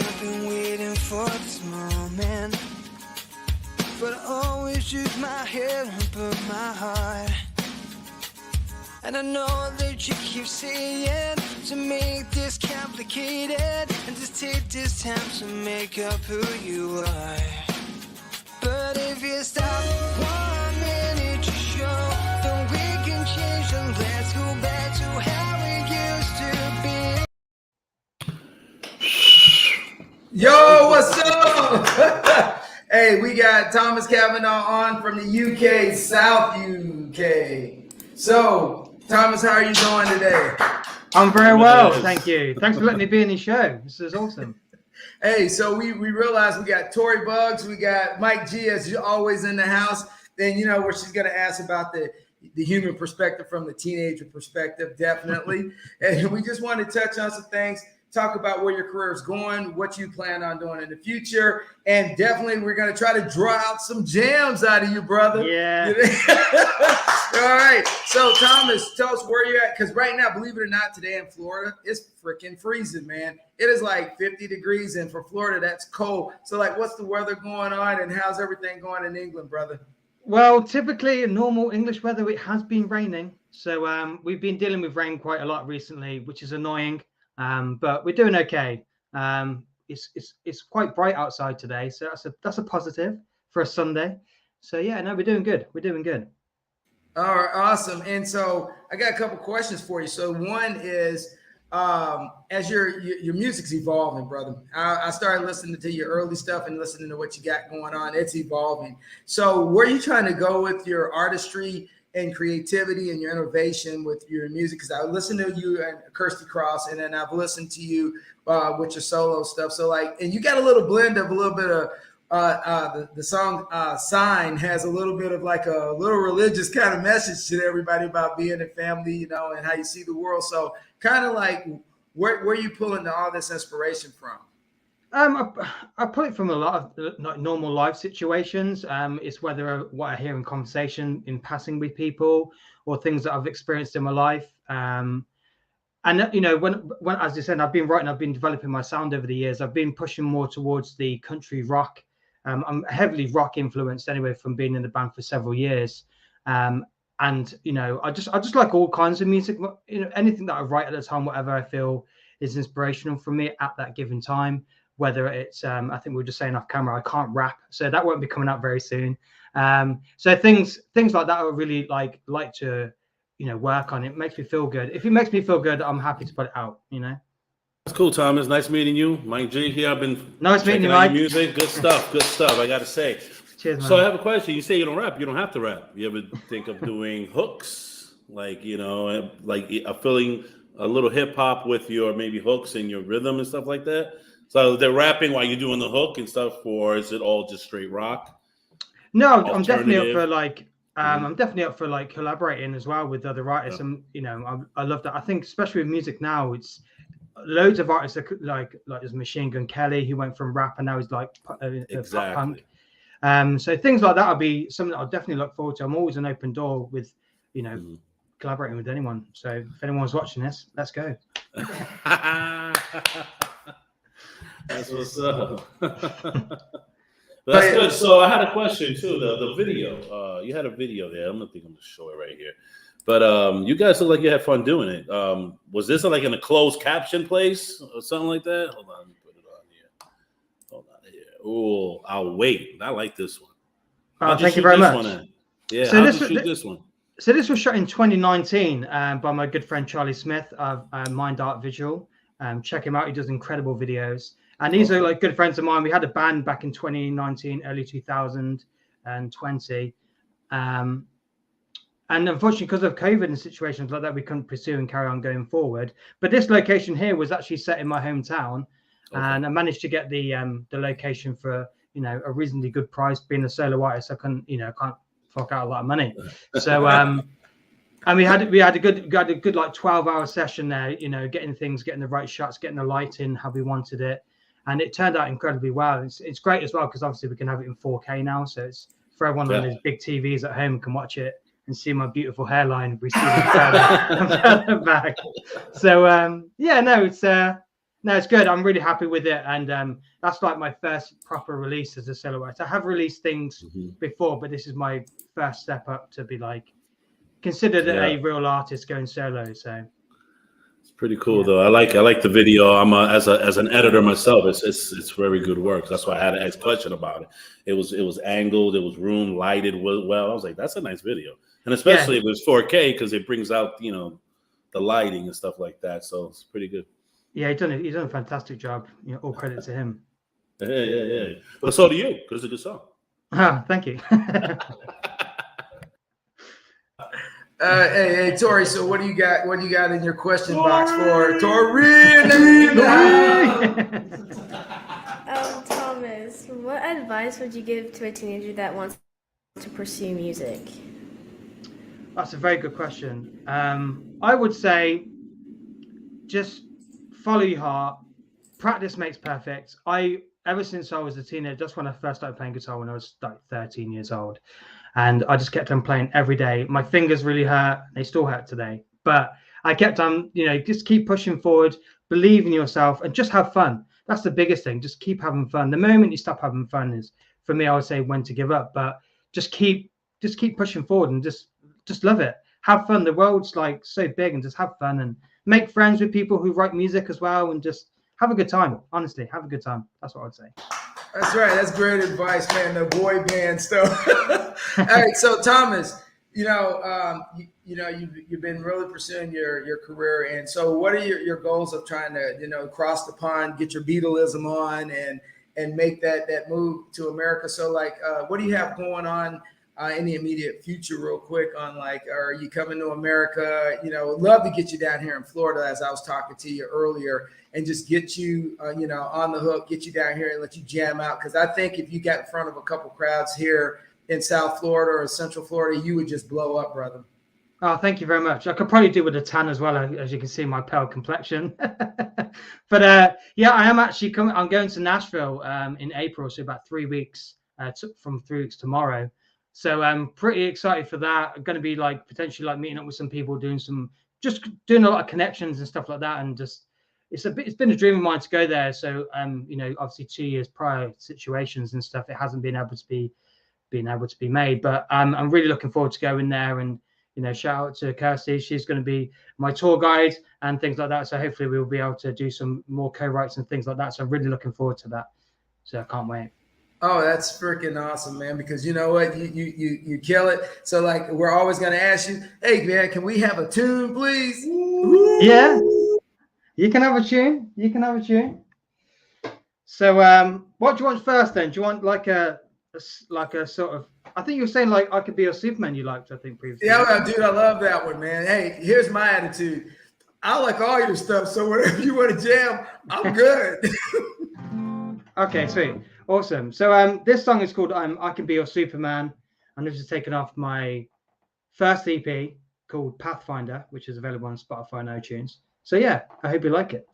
I've been waiting for this moment, but I always use my head and put my heart. And I know that you keep saying to make this complicated, and just take this time to make up who you are. But if you stop 1 minute to show, then we can change and let's go back to how it used to be. Yo, what's up? Hey, we got Thomas Kavanagh on from the UK, South UK. So, Thomas, how are you doing today? I'm very well, thank you. Thanks for letting me be in the show. This is awesome. Hey, so we realized we got Tori Bugs, we got Mike G, as always in the house. Then, you know, where she's going to ask about the human perspective from the teenager perspective, definitely. And we just want to touch on some things, talk about where your career is going, what you plan on doing in the future, and definitely we're going to try to draw out some jams out of you, brother. Yeah. All right. So, Thomas, tell us where you're at, because right now, believe it or not, today in Florida, it's freaking freezing, man. It is like 50 degrees, and for Florida, that's cold. So, like, what's the weather going on, and how's everything going in England, brother? Well, typically in normal English weather, it has been raining. So we've been dealing with rain quite a lot recently, which is annoying. But we're doing okay. It's quite bright outside today, so that's a positive for a Sunday. So yeah, no, we're doing good. We're doing good. All right, awesome. And so I got a couple questions for you. So one is, as your music's evolving, brother. I started listening to your early stuff and listening to what you got going on. It's evolving. So where are you trying to go with your artistry and creativity and your innovation with your music? Because I listened to you and Kirsty Cross, and then I've listened to you with your solo stuff. So like, and you got a little blend of a little bit of the song Sign has a little bit of like a little religious kind of message to everybody about being a family, you know, and how you see the world. So kind of like where are you pulling all this inspiration from? I pull it from a lot of like normal life situations. It's whether what I hear in conversation, in passing with people, or things that I've experienced in my life. And you know, when as I said, I've been developing my sound over the years. I've been pushing more towards the country rock. I'm heavily rock influenced anyway from being in the band for several years. And you know, I just like all kinds of music. You know, anything that I write at the time, whatever I feel is inspirational for me at that given time. Whether it's, I think we were just saying off camera, I can't rap, so that won't be coming out very soon. So things like that, I would really like to, you know, work on. It makes me feel good. If it makes me feel good, I'm happy to put it out. You know. That's cool, Thomas. Nice meeting you, Mike G. Here, I've been nice meeting you, Mike. Music, good stuff, good stuff. I gotta say. Cheers, man. So I have a question. You say you don't rap. You don't have to rap. You ever think of doing hooks, like, you know, like filling a little hip hop with your maybe hooks and your rhythm and stuff like that? So they're rapping while you're doing the hook and stuff, or is it all just straight rock? No, I'm definitely up for like I'm definitely up for like collaborating as well with other writers. And you know, I love that. I think especially with music now, it's loads of artists that like there's Machine Gun Kelly, who went from rap and now he's like pop punk. So things like that will be something that I'll definitely look forward to. I'm always an open door with, you know, collaborating with anyone. So if anyone's watching this, let's go. That's what's up. That's good. So I had a question too. The video. You had a video there. I'm gonna show it right here. But you guys look like you had fun doing it. Was this like in a closed caption place or something like that? Hold on, let me put it on here. Hold on here. Oh, I'll wait. I like this one. Thank you very much. Yeah. So this one. So this was shot in 2019 by my good friend Charlie Smith of Mind Art Visual. Check him out. He does incredible videos. And these are like good friends of mine. We had a band back in 2019, early 2020. And unfortunately, because of COVID and situations like that, we couldn't pursue and carry on going forward. But this location here was actually set in my hometown. And I managed to get the location for, you know, a reasonably good price. Being a solo artist, I can't fork out a lot of money. So and we had a good like 12-hour session there, you know, getting the right shots, getting the lighting how we wanted it. And it turned out incredibly well. It's great as well because obviously we can have it in 4K now. So it's for everyone on those big TVs at home can watch it and see my beautiful hairline receding further back. So No, it's good. I'm really happy with it, and that's like my first proper release as a solo artist. I have released things before, but this is my first step up to be like considered a real artist going solo. So it's pretty cool though. I like the video. I'm as an editor myself. It's very good work. That's why I had to ask a question about it. It was angled. It was room lighted well. I was like, that's a nice video, and especially if it was 4K because it brings out the lighting and stuff like that. So it's pretty good. Yeah, he's done a fantastic job. All credit to him. Yeah. But so do you, because it's a good song. Thank you. Hey, Tori. So what do you got? What do you got in your question box for Tori? Thomas, what advice would you give to a teenager that wants to pursue music? That's a very good question. I would say just follow your heart. Practice makes perfect. Ever since I was a teenager, just when I first started playing guitar when I was like 13 years old, and I just kept on playing every day. My fingers really hurt. They still hurt today, but I kept on, just keep pushing forward, believe in yourself, and just have fun. That's the biggest thing. Just keep having fun. The moment you stop having fun is, for me, I would say when to give up, but just keep pushing forward and just love it. Have fun. The world's like so big, and just have fun and make friends with people who write music as well, and just have a good time. Honestly, have a good time. That's what I'd say. That's right. That's great advice, man. The boy band stuff. All right. So Thomas, you've been really pursuing your career, and so what are your goals of trying to cross the pond, get your Beatleism on, and make that move to America? So what do you have going on in the immediate future, real quick, on are you coming to America? Would love to get you down here in Florida, as I was talking to you earlier, and just get you, on the hook, get you down here and let you jam out. Because I think if you got in front of a couple crowds here in South Florida or Central Florida, you would just blow up, brother. Oh, thank you very much. I could probably do with a tan as well, as you can see my pale complexion. But I am actually coming. I'm going to Nashville in April, so about 3 weeks, from 3 weeks tomorrow. So I'm pretty excited for that. I'm going to be potentially meeting up with some people, doing a lot of connections and stuff like that. And just, it's been a dream of mine to go there. So, obviously 2 years prior situations and stuff, it hasn't been able to be made, but I'm really looking forward to going there. And, shout out to Kirsty. She's going to be my tour guide and things like that. So hopefully we'll be able to do some more co-writes and things like that. So I'm really looking forward to that. So I can't wait. Oh, that's freaking awesome, man, because you know what? You kill it. So we're always going to ask you, hey, man, can we have a tune, please? Yeah, you can have a tune. So what do you want first then? Do you want a sort of, I think you were saying I Could Be Your Superman you liked, I think, previously. Yeah, dude, I love that one, man. Hey, here's my attitude. I like all your stuff, so whatever you want to jam, I'm good. Okay, sweet. Awesome. So this song is called I Can Be Your Superman, and this is taken off my first EP called Pathfinder, which is available on Spotify and iTunes. So yeah, I hope you like it.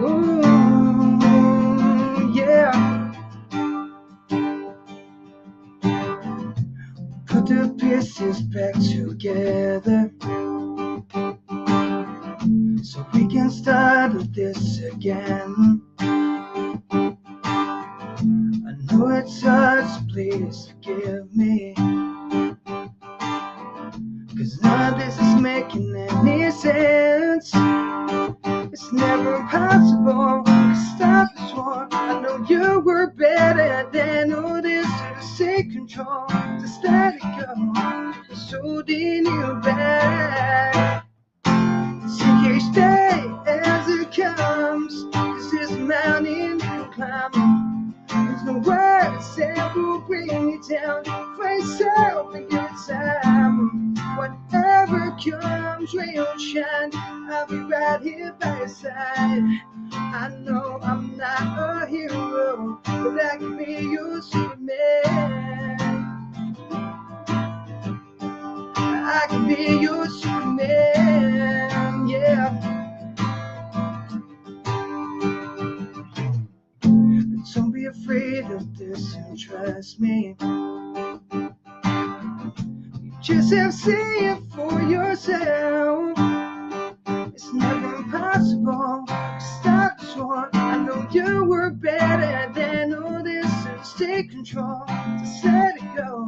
Ooh, yeah. Put the pieces back together so we can start this again. I know it's hard, so please forgive me, 'cause none of this is making any sense. It's never possible to stop this war. I know you were better than all this to take control, just let it go. It's holding you back. Take each day as it comes. This is a mountain you climb. There's no words that will bring you down. Face up in good time. Whatever comes, will shine. I'll be right here by your side. I know I'm not a hero, but I can be your Superman. I can be your Superman, yeah. But don't be afraid of this and trust me. Just have to see it for yourself. It's never impossible. Stop this one. I know you were better than all this. So take control. Just let it go.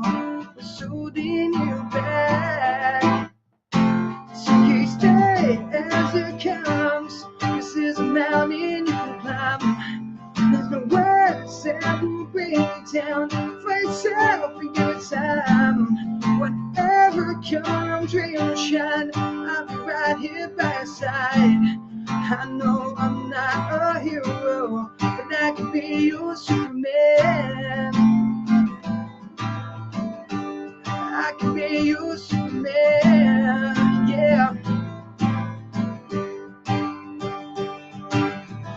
What's holding you back? So you stay as it comes. This is a mountain you can climb. There's no words that will bring you down. For yourself and your time. Whatever comes, rain or shine, I'll be right here by your side. I know I'm not a hero, but I can be your Superman. I can be your Superman, yeah.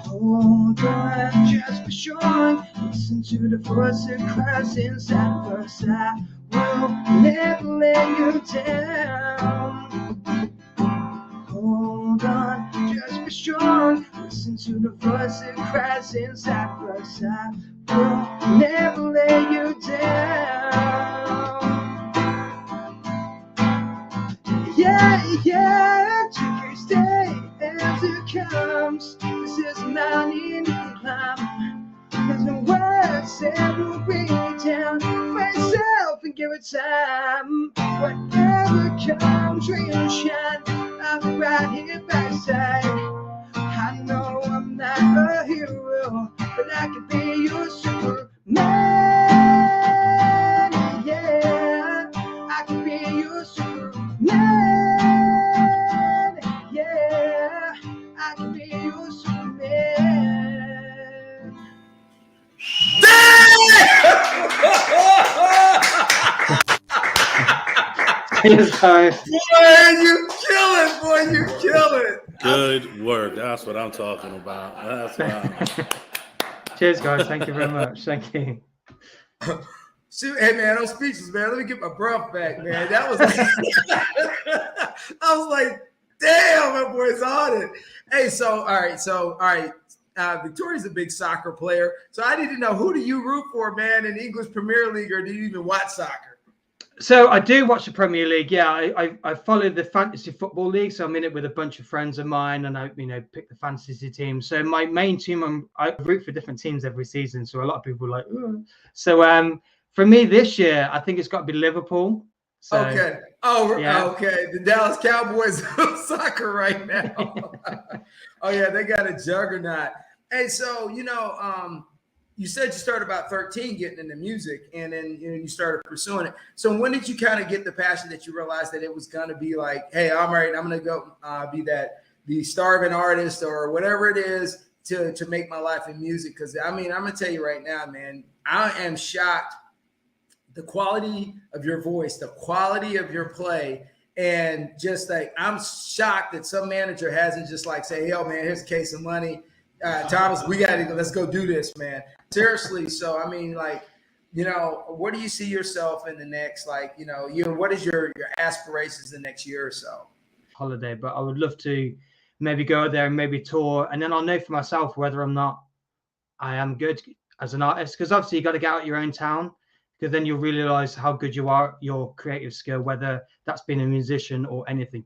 Hold on, just be strong. Listen to the voice that cries inside of us. I will never let you down. Hold on, just be strong. Listen to the voice that cries inside of us. I will never let you down. Yeah, yeah, you stay as it comes. This is a mountain you can climb. There's no words that will bring you down. For yourself and give it time. Whatever comes, rain or shine, I'll be right here by your side. I know I'm not a hero, but I can be your Superman. Yeah, I can be your Superman. Yeah, I can be your Superman. Cheers, guys. Boy, you kill it, boy, you kill it. Good work. That's what I'm talking about. That's what I'm. Cheers, guys. Thank you very much. Thank you. Shoot, hey man, I'm speechless, man. Let me get my breath back, man. That was I was like, damn, that boy's on it. Hey, all right. Victoria's a big soccer player. So I need to know, who do you root for, man, in the English Premier League, or do you even watch soccer? So I do watch the Premier League. Yeah, I follow the fantasy football league. So I'm in it with a bunch of friends of mine, and I pick the fantasy team. So my main team, I root for different teams every season. So a lot of people are like, ugh. So for me this year, I think it's got to be Liverpool. So, Okay. Oh, yeah. Okay. The Dallas Cowboys of soccer right now. Oh yeah, they got a juggernaut. Hey, so you said you started about 13 getting into music, and then you started pursuing it. So when did you kind of get the passion that you realized that it was going to be like, hey, I'm right, I'm going to go be the starving artist or whatever it is to make my life in music? Because I'm going to tell you right now, man, I am shocked the quality of your voice, the quality of your play, and just like I'm shocked that some manager hasn't just like say, "Yo, man, here's a case of money, Thomas, let's go do this, man." Seriously. So I mean, like, what do you see yourself in the next, like, what is your aspirations the next year or so? Holiday, but I would love to maybe go out there and maybe tour, and then I'll know for myself whether or not I am good as an artist. Because obviously you got to get out your own town, because then you'll realize how good you are, your creative skill, whether that's being a musician or anything,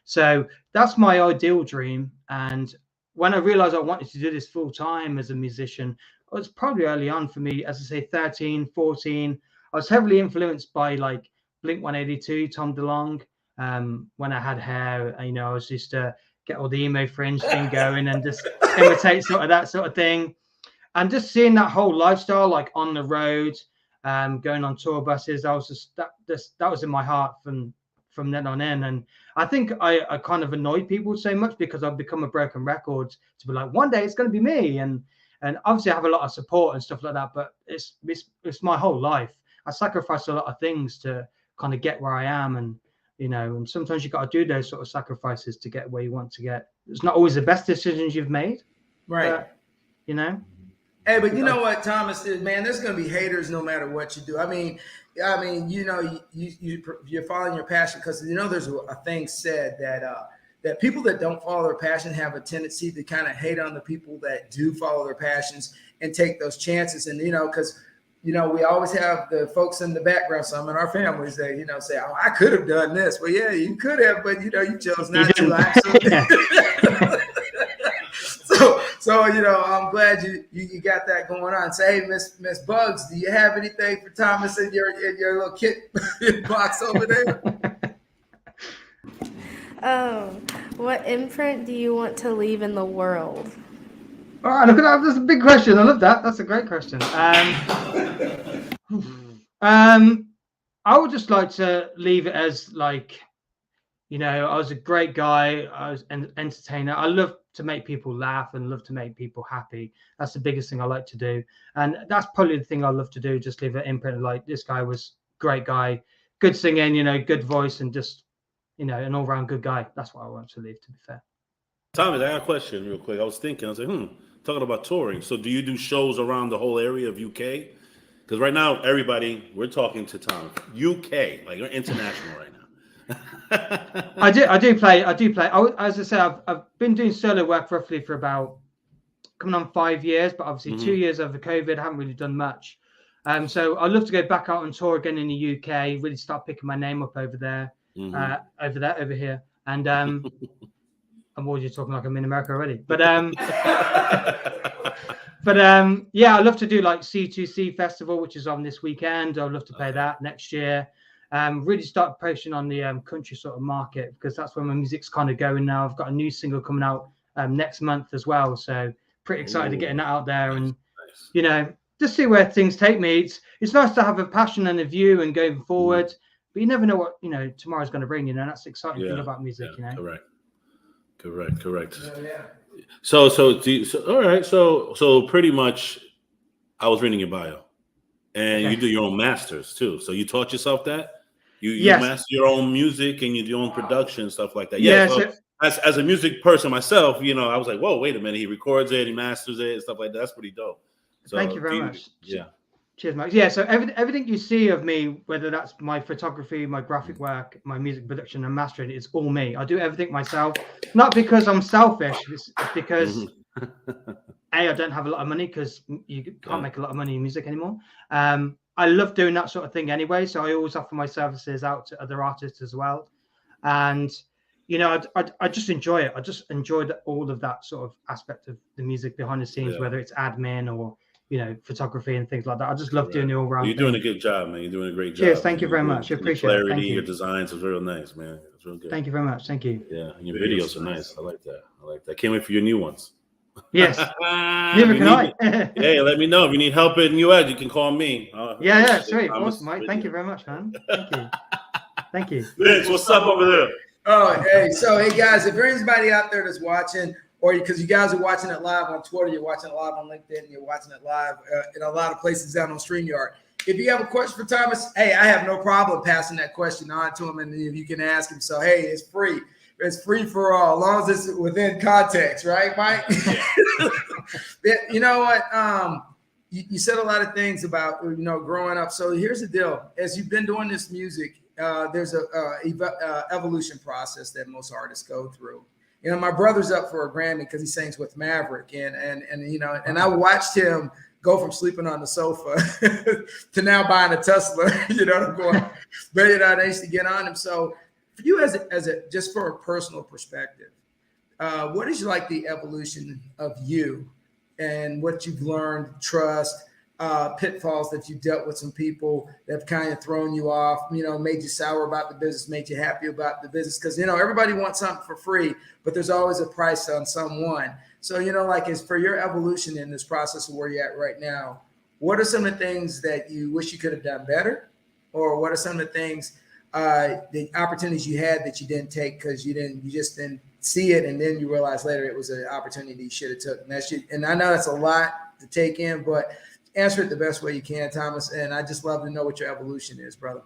So that's my ideal dream. And when I realized I wanted to do this full time as a musician, it was probably early on for me, as I say, 13, 14. I was heavily influenced by like Blink-182, Tom DeLonge. When I had hair, I was just to get all the emo fringe thing going and just imitate sort of that sort of thing. And just seeing that whole lifestyle, like on the road, going on tour buses, I was just that was in my heart from then on in. And I think I kind of annoyed people so much because I've become a broken record to be like, one day it's going to be me. And obviously I have a lot of support and stuff like that, but it's my whole life. I sacrificed a lot of things to kind of get where I am. And, and sometimes you got to do those sort of sacrifices to get where you want to get. It's not always the best decisions you've made. Right. But, Hey, but you know what, Thomas, man, there's going to be haters no matter what you do. I mean, you're following your passion because, there's a thing said that people that don't follow their passion have a tendency to kind of hate on the people that do follow their passions and take those chances. And, because you know, we always have the folks in the background, some in our families that, you know, say, oh, I could have done this. Well, yeah, you could have, but, you know, you chose not to. So, you know, I'm glad you got that going on. Say, hey, Miss Bugs, do you have anything for Thomas in your little kit box over there? What imprint do you want to leave in the world? All right, look at that. That's a big question. I love that. That's a great question. I would just like to leave it as like, you know, I was a great guy. I was an entertainer. I love to make people laugh and love to make people happy. That's the biggest thing I like to do. And that's probably the thing I love to do. Just leave an imprint of like, this guy was a great guy, good singing, you know, good voice, and just, you know, an all-round good guy. That's what I want to leave, to be fair. Thomas, I got a question real quick. I was thinking, I was like, talking about touring. So do you do shows around the whole area of UK? Because right now, everybody, we're talking to Tom. UK, like you're international right now. I do play. As I say, I've been doing solo work roughly for about coming on 5 years, but obviously 2 years over COVID, I haven't really done much. So I'd love to go back out on tour again in the UK, really start picking my name up over there, over here. And I'm already talking like I'm in America already. But yeah, I'd love to do like C2C Festival, which is on this weekend. I'd love to play that next year. Really start pushing on the country sort of market, because that's where my music's kind of going now. I've got a new single coming out next month as well. So pretty excited to getting that out there and, you know, just see where things take me. It's nice to have a passion and a view and going forward, but you never know what, you know, tomorrow's going to bring, you know. That's the exciting thing about music, you know. Correct. Yeah. So all right. So pretty much, I was reading your bio, and you do your own masters too. So you taught yourself that you master your own music and you do your own production, stuff like that. Yeah. So as a music person myself, you know, I was like, whoa, wait a minute. He records it, he masters it, and stuff like that. That's pretty dope. So thank you very much. Yeah. Cheers, Max. Yeah, so everything you see of me, whether that's my photography, my graphic work, my music production and mastering, it's all me. I do everything myself, not because I'm selfish. It's because I don't have a lot of money, because you can't make a lot of money in music anymore. I love doing that sort of thing anyway, so I always offer my services out to other artists as well. And you know, I just enjoy it. I just enjoy all of that sort of aspect of the music behind the scenes, whether it's admin or, you know, photography and things like that. I just love doing the all round. You're doing a good job, man. You're doing a great job. Cheers. Thank you very much. I appreciate it. Thank you. Your designs is real nice, man. It's real good. Thank you very much. Thank you. Yeah, and your videos are nice. I like that. Can't wait for your new ones. Yes. Neither can I. Hey, let me know if you need help in US. You can call me. Yeah, sweet. Awesome, mate. Thank you very much, man. Thank you. Thank you. Vince, what's up over there? Oh, hey. So, hey, guys, if there's anybody out there that's watching, or because you guys are watching it live on Twitter, you're watching it live on LinkedIn, you're watching it live in a lot of places down on StreamYard. If you have a question for Thomas, hey, I have no problem passing that question on to him, and if you can ask him. So, hey, it's free. It's free for all, as long as it's within context, right, Mike? You know what? You said a lot of things about, you know, growing up. So here's the deal. As you've been doing this music, there's a evolution process that most artists go through. You know, my brother's up for a Grammy because he sings with Maverick, and you know, and I watched him go from sleeping on the sofa to now buying a Tesla. You know what I'm going? But you know, I used to get on him. So for you, as a just for a personal perspective, what is like the evolution of you and what you've learned, trust, pitfalls that you dealt with, some people that have kind of thrown you off, you know, made you sour about the business, made you happy about the business? Because, you know, everybody wants something for free, but there's always a price on someone. So, you know, like, as for your evolution in this process of where you're at right now, what are some of the things that you wish you could have done better? Or what are some of the things, the opportunities you had that you didn't take because you just didn't see it, and then you realize later it was an opportunity you should have took? And I know that's a lot to take in, but answer it the best way you can, Thomas. And I just love to know what your evolution is, brother.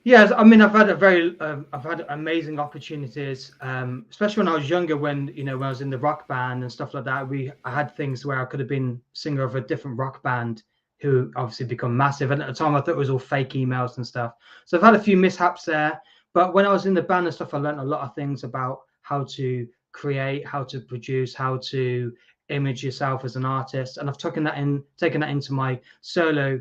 Yes, I mean, I've had amazing opportunities, especially when I was younger. When I was in the rock band and stuff like that, I had things where I could have been singer of a different rock band, who obviously become massive. And at the time, I thought it was all fake emails and stuff. So I've had a few mishaps there. But when I was in the band and stuff, I learned a lot of things about how to create, how to produce, how to image yourself as an artist. And I've taken that into my solo,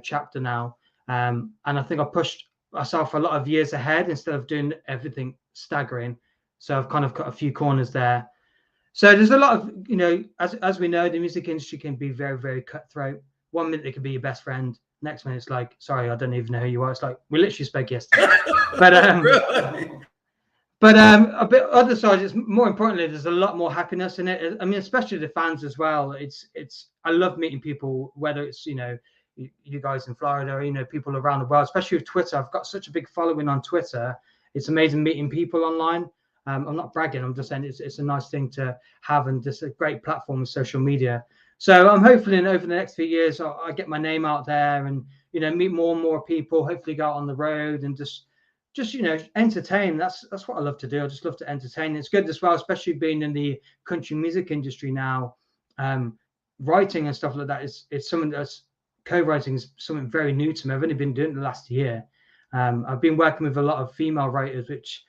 chapter now. And I think I pushed myself a lot of years ahead instead of doing everything staggering. So I've kind of cut a few corners there. So there's a lot of, as we know, the music industry can be very, very cutthroat. 1 minute it could be your best friend. Next minute it's like, sorry, I don't even know who you are. It's like, we literally spoke yesterday. But Really? But a bit other side, it's more importantly, there's a lot more happiness in it. I mean, especially the fans as well. I love meeting people, whether it's, you guys in Florida, or, people around the world, especially with Twitter. I've got such a big following on Twitter. It's amazing meeting people online. I'm not bragging. I'm just saying it's a nice thing to have, and just a great platform with social media. So I'm hopefully over the next few years, I get my name out there and, meet more and more people, hopefully go out on the road and just entertain. That's what I love to do. I just love to entertain. It's good as well, especially being in the country music industry now. Writing and stuff like that is something that's co-writing is something very new to me. I've only been doing it the last year. I've been working with a lot of female writers, which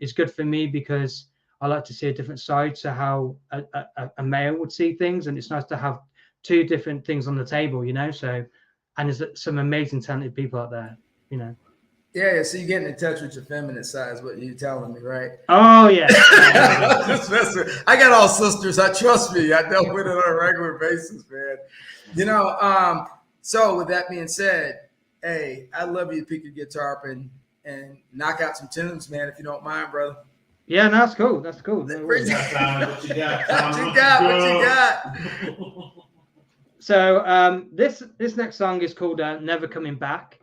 is good for me because I like to see a different side to how a male would see things, and it's nice to have two different things on the table, So, and there's some amazing talented people out there, Yeah, so you're getting in touch with your feminine side is what you're telling me, right? Oh, yeah. I got all sisters. Trust me. I dealt with it on a regular basis, man. So with that being said, hey, I'd love you to pick your guitar up and knock out some tunes, man, if you don't mind, brother. Yeah, no, that's cool. That's cool. No What you got? What you got? So this next song is called Never Coming Back.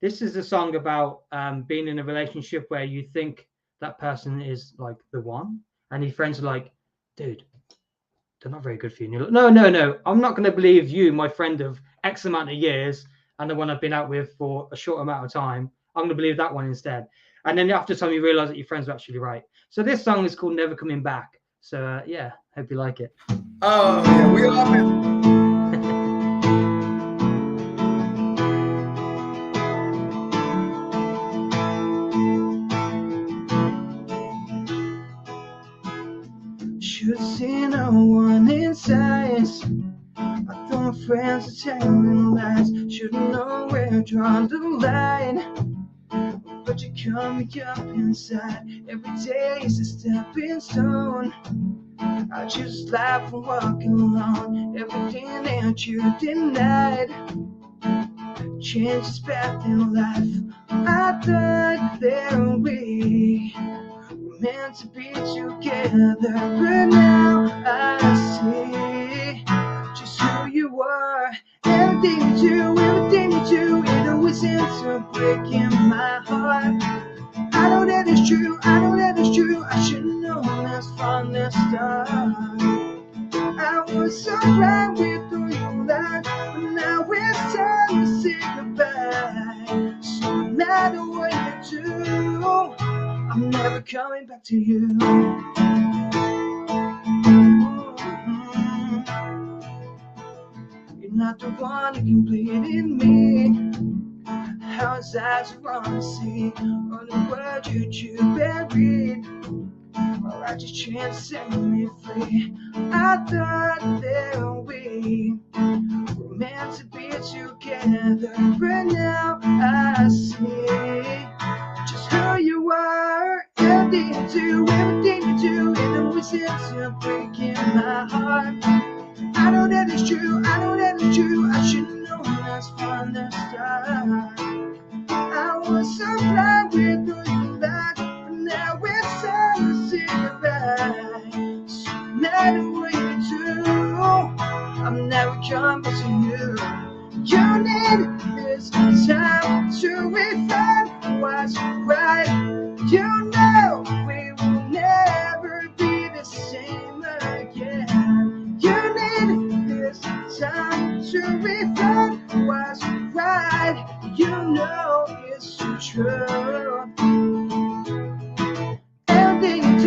This is a song about being in a relationship where you think that person is like the one, and your friends are like, dude, they're not very good for you. And you're like, no, I'm not going to believe you, my friend of X amount of years, and the one I've been out with for a short amount of time. I'm going to believe that one instead. And then after time, you realize that your friends are actually right. So this song is called Never Coming Back. So yeah, hope you like it. Oh, yeah, we all been. Should see no one in sight. I thought my friends are telling lies. Shouldn't know where to draw the line. But you cut me up inside. Every day is a stepping stone. I just laugh and walk along. Everything that you denied changes path in life. I thought there we were meant to be together, but now I see just who you are. Everything you do, it always ends up breaking my heart. I know that it's true, I should've known this from the start. I was so glad we threw you lied, but now it's time to say goodbye. So no matter what you do, I'm never coming back to you. You're not the one who completed me. How is that so wrong to see? All the words you buried, all I just trying to set me free. I thought that we were meant to be together, but now I see just who you are. Everything you do, it always ends up breaking my heart. I know that it's true, I should've known that's from the start. I was so glad we threw you back, but now it's time to say goodbye. So no matter what you do, I'm never coming back to you. You need this time to refine what's right. You know we will never be the same again. You need this time to refine what's right. You know it's true. Everything you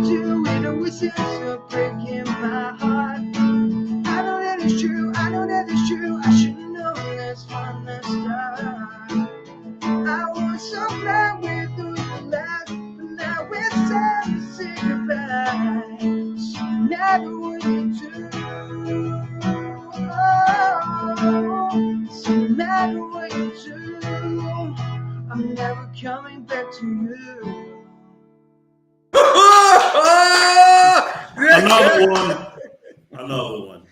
do, it always ends up breaking my heart. I know that it's true, I should've known this from the start. I was so glad we matter what you do, I'm never coming back to you. Another one. Another one.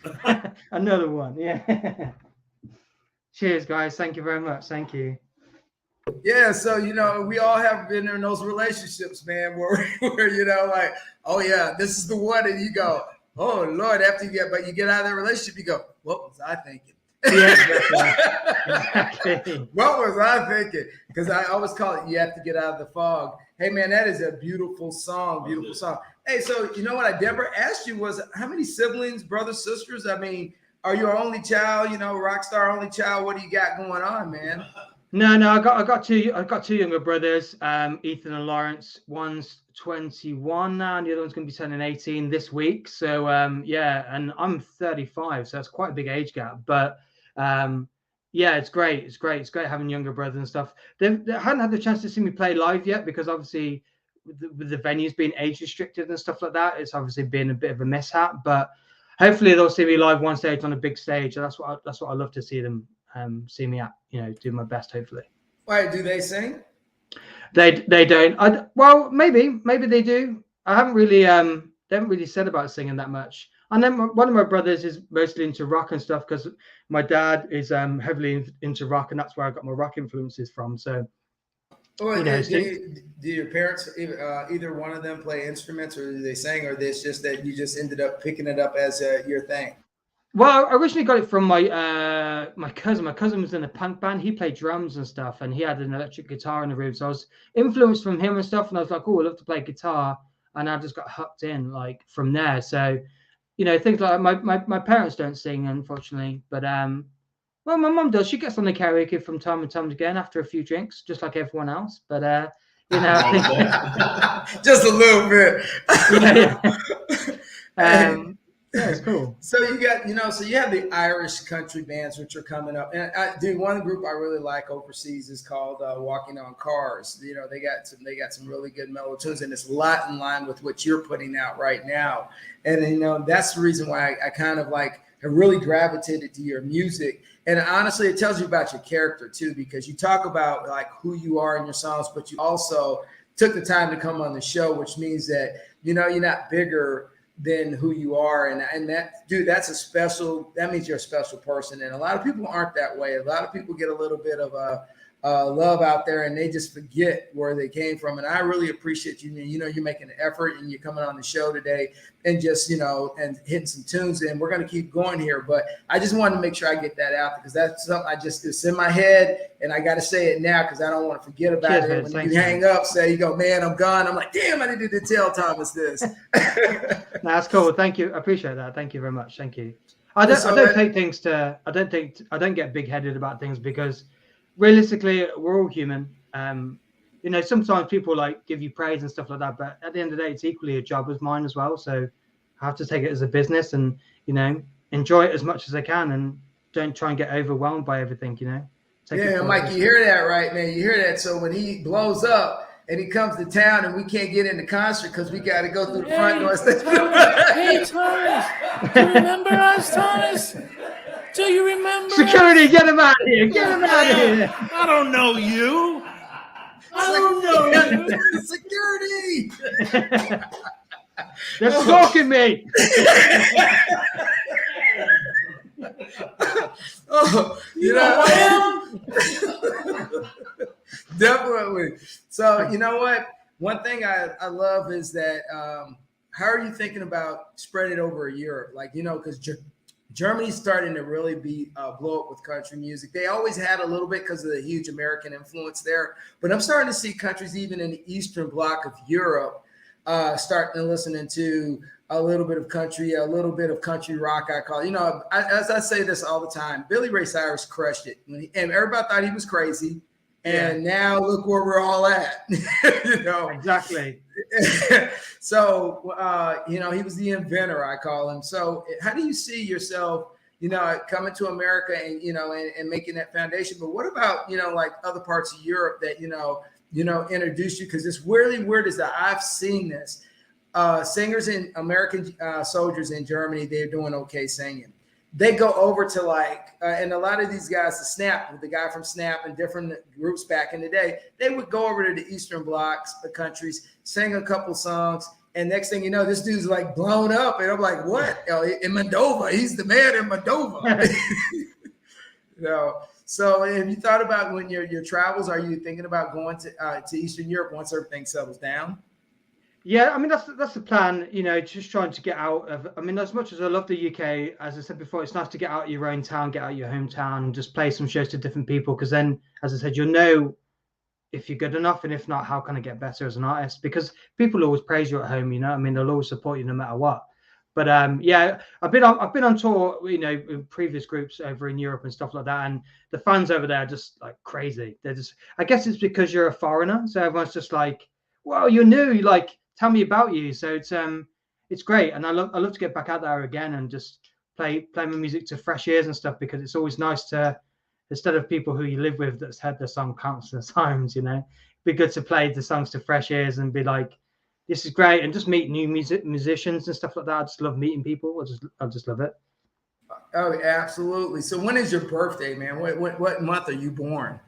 Another one, yeah. Cheers, guys. Thank you very much. Thank you. Yeah, so we all have been in those relationships, man, where like, oh yeah, this is the one, and you go, oh Lord, after you get out of that relationship, you go, what was I thinking? Yeah, exactly. What was I thinking? Because I always call it, you have to get out of the fog. Hey man, that is a beautiful song, beautiful song. Hey, so you know what I never asked you was how many siblings, brothers, sisters? I mean, are you an only child? Rock star only child? What do you got going on, man? No, I got two younger brothers, Ethan and Lawrence. One's 21 now, and the other one's going to be turning 18 this week. So yeah, and I'm 35, so that's quite a big age gap. But yeah, it's great. It's great having younger brothers and stuff. They hadn't had the chance to see me play live yet because obviously with the venues being age restricted and stuff like that, it's obviously been a bit of a mishap. But hopefully they'll see me live one stage on a big stage. That's what I love to see them. See me at, do my best, hopefully. Why do they sing? They don't. Well, maybe they do. I haven't really they haven't really said about singing that much. And then one of my brothers is mostly into rock and stuff because my dad is heavily into rock, and that's where I got my rock influences from. So, do your parents either one of them play instruments, or do they sing, or it's just that you just ended up picking it up as your thing? Well, I originally got it from my cousin. My cousin was in a punk band. He played drums and stuff, and he had an electric guitar in the room. So I was influenced from him and stuff, and I was like, oh, I love to play guitar. And I just got hooked in like from there. So, things like my parents don't sing, unfortunately. But well, my mum does. She gets on the karaoke from time and time again after a few drinks, just like everyone else. But just a little bit. yeah. Yeah, it's cool. So you got, so you have the Irish country bands which are coming up, and one group I really like overseas is called Walking on Cars. They got some really good mellow tunes, and it's a lot in line with what you're putting out right now. And that's the reason why I kind of like have really gravitated to your music. And honestly, it tells you about your character too, because you talk about like who you are in your songs, but you also took the time to come on the show, which means that you're not bigger than who you are, and that, dude, that means you're a special person, and a lot of people aren't that way. A lot of people get a little bit of love out there, and they just forget where they came from. And I really appreciate you. You're making an effort, and you're coming on the show today, and just and hitting some tunes. And we're going to keep going here, but I just wanted to make sure I get that out because that's something it's in my head, and I got to say it now because I don't want to forget about it. When you hang up, you go, man, I'm gone. I'm like, damn, I needed to tell Thomas this. No, that's cool. Thank you. I appreciate that. Thank you very much. Thank you. I don't get big headed about things because realistically, we're all human. Sometimes people like give you praise and stuff like that, but at the end of the day, it's equally a job as mine as well. So I have to take it as a business and, enjoy it as much as I can and don't try and get overwhelmed by everything, Yeah, Mike, you hear that, right, man? You hear that. So when he blows up and he comes to town and we can't get in the concert because we got to go through the front door. Hey, Thomas, do you remember us, Thomas? Do you remember? Security, get him out of here! Get him out of here! I don't know you. Security! They're stalking me. You know what I am? Definitely. So you know what? One thing I love is that how are you thinking about spreading it over Europe? Like, because Germany's starting to really blow up with country music. They always had a little bit because of the huge American influence there. But I'm starting to see countries even in the Eastern Bloc of Europe starting to listening to a little bit of country rock, I call it. As I say this all the time, Billy Ray Cyrus crushed it. And everybody thought he was crazy. And now look where we're all at. Exactly. So, he was the inventor, I call him. So how do you see yourself, coming to America and, and making that foundation? But what about, like other parts of Europe that, introduce you? Because it's really weird is that I've seen this. Singers in American soldiers in Germany, they're doing okay singing. they go over to like, and a lot of these guys, the guy from Snap and different groups back in the day, they would go over to the Eastern blocks, the countries, sing a couple songs. And next thing you know, this dude's like blown up. And I'm like, what? In Moldova, he's the man in Moldova. You know, so have you thought about when your travels, are you thinking about going to Eastern Europe once everything settles down? Yeah, I mean that's the plan, you know, just trying to get out of. I mean, as much as I love the UK, as I said before, it's nice to get out of your own town, get out of your hometown, and just play some shows to different people. Because then, as I said, you'll know if you're good enough, and if not, how can I get better as an artist? Because people always praise you at home, you know. I mean, they'll always support you no matter what. But yeah, I've been on tour, you know, with previous groups over in Europe and stuff like that, and the fans over there are just like crazy. They're just, I guess it's because you're a foreigner, so everyone's just like, "Well, you're new, like tell me about you." So it's great, and I love to get back out there again and just play my music to fresh ears and stuff, because it's always nice to, instead of people who you live with that's heard the song countless times, you know, it'd be good to play the songs to fresh ears and be like, this is great, and just meet new musicians and stuff like that. I just love meeting people. I just love it. Oh, absolutely. So when is your birthday, man? What month are you born?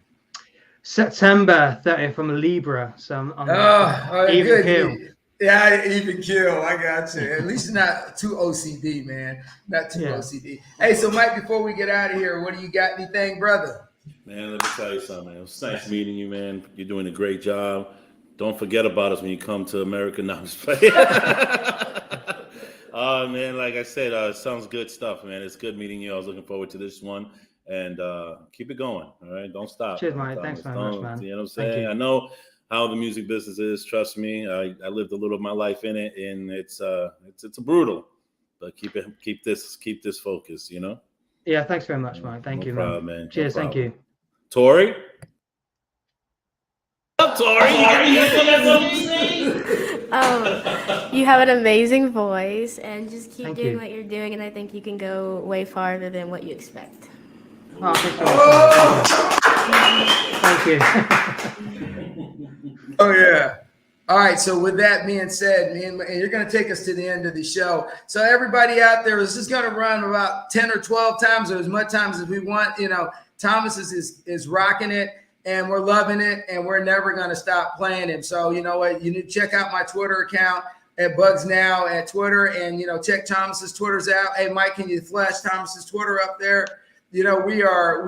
September 30th. I'm a Libra, so I'm even kill. Yeah, even kill. I got you. At least not too OCD, man. Not too OCD. Hey, so Mike, before we get out of here, what do you got? Anything, brother? Man, let me tell you something, man. It was nice meeting you, man. You're doing a great job. Don't forget about us when you come to America. No, I'm just playing. Man, like I said, it sounds good stuff, man. It's good meeting you. I was looking forward to this one. And keep it going, all right? Don't stop. Cheers, Mike. Thanks very much, man. You know what I'm saying? I know how the music business is. Trust me. I lived a little of my life in it, and it's brutal. But keep this focus, you know? Yeah, thanks very much, Mike. Thank you, man. Cheers, thank you. Tori? What's up, Tori? You have an amazing voice, and just keep Thank doing you. what you're doing, and I think you can go way farther than what you expect. Oh, thank you. Oh, yeah. All right. So with that being said, man, and you're going to take us to the end of the show. So everybody out there is just going to run about 10 or 12 times or as much times as we want. You know, Thomas is rocking it, and we're loving it, and we're never going to stop playing him. So, you know what? You need to check out my Twitter account at Bugs Now at Twitter, and, you know, check Thomas's Twitters out. Hey, Mike, can you flash Thomas's Twitter up there? You know, we are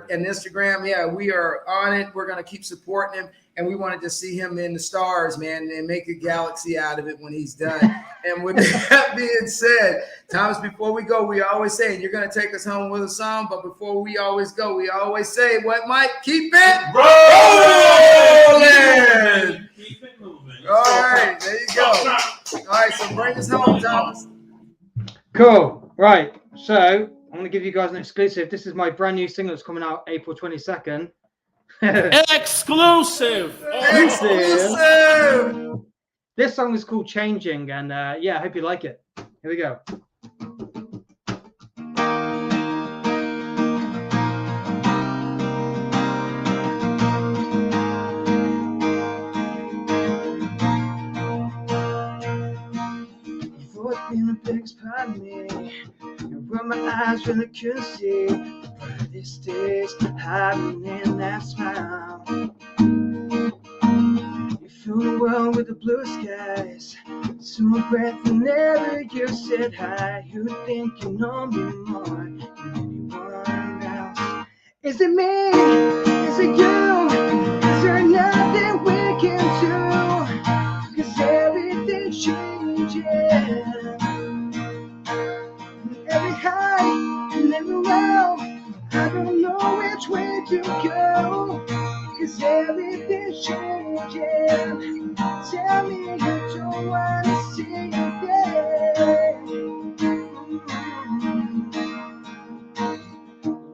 and Instagram. Yeah, we are on it. We're going to keep supporting him. And we wanted to see him in the stars, man, and make a galaxy out of it when he's done. And with that being said, Thomas, before we go, we always say, you're going to take us home with a song. But before we always go, we always say, what, Mike? Keep it rolling. Keep it moving. All right, there you go. All right, so bring us home, Thomas. Cool. Right. So I'm going to give you guys an exclusive. This is my brand new single that's coming out April 22nd. Exclusive. This song is called Changing, and yeah, I hope you like it. Here we go. You've always been the biggest part of me. You were my eyes really couldn't see. These days hiding in that smile. You fill the world with the blue skies. So breath whenever you said hi. You think you know me more than anyone else. Is it me? Is it you? Is there nothing we can do? 'Cause everything's changing. Every high and every low, I don't know which way to go, 'cause everything's changing. Tell me you don't wanna see it.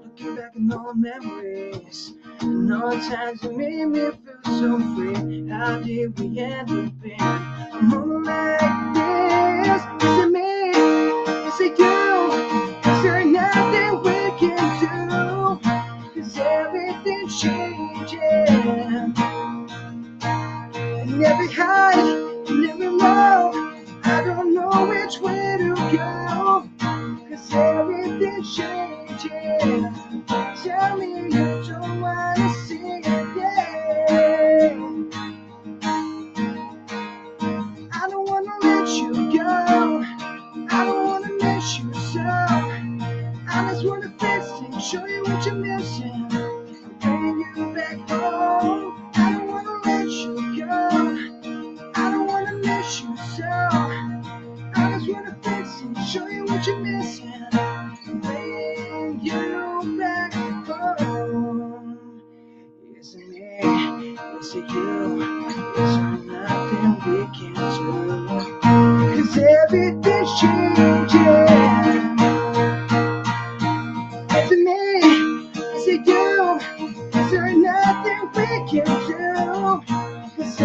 Looking back on all memories, and all the times you made me feel so free. How did we end up in a moment like this? Is it me? Is it you? Is there nothing we can do? 'Cause everything's changing. And every high and every low, I don't know which way to go. 'Cause everything's changing. Tell me you don't wanna see it, yeah. I don't wanna let you go. I don't wanna miss you so. I just wanna fix it, show you what you're missing, bring you back home. I don't wanna let you go. I don't wanna miss you so. I just wanna fix it, show you what you're missing, bring you back home. Is it me? Is it you? Is there nothing we can do? 'Cause everything's changing. Is it me? Is it you? Is there nothing we can do? 'Cause